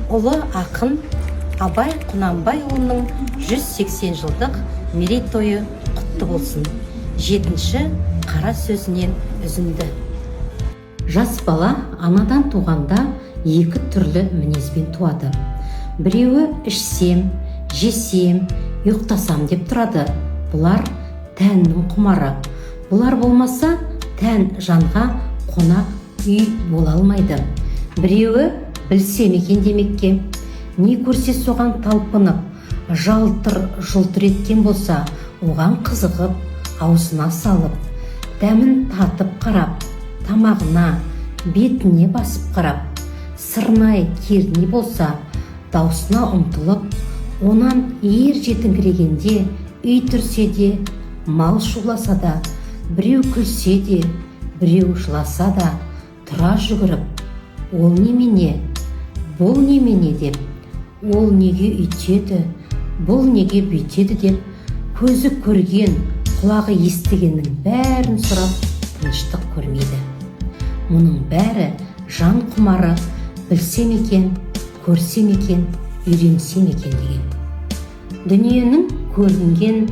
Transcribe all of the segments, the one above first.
ұлы ақын Абай Құнанбайұлының 180 жылдық мерейтойы құтты болсын. 7-ші қара сөзінен үзінді. Жас бала анадан туғанда екі түрлі мінезбен туады. Біреуі ішсем, жесем, ұйықтасам деп тұрады. Бұлар тәннің құмары. Бұлар болмаса, тән жанға қонақ үй бола алмайды. Біреуі білсем екен демекке, не көрсе соған талпынып, жалтыр-жұлтыр еткен болса, оған қызығып, аузына салып, дәмін татып қарап, тамағына, бетіне басып қарап, сырнай керней болса, даусына ұмтылып, онан ер жетіңкірегенде, үй түрсе де, мал шуласа да, біреу күлсе де, біреу жыласа да, тұра жүгіріп, ол немене, бұл немене деп, ол неге үйтеді, бұл неге бүйтеді деп, көзі көрген, құлағы естігеннің бәрін сұрап, тыныштық көрмейді. Мұның бәрі жан құмары, білсем екен, көрсем екен, үйренсем екен деген. Дүниенің көрінген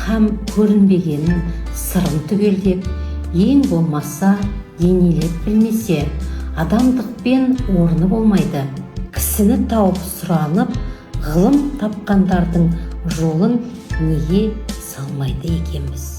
һәм көрінбегенін сырын түгелдеп, ең болмаса денелеп білмесе, адамдықпен орны болмайды. Кісіні тауып сұранып, ғылым тапқандардың жолын неге салмайды екенбіз?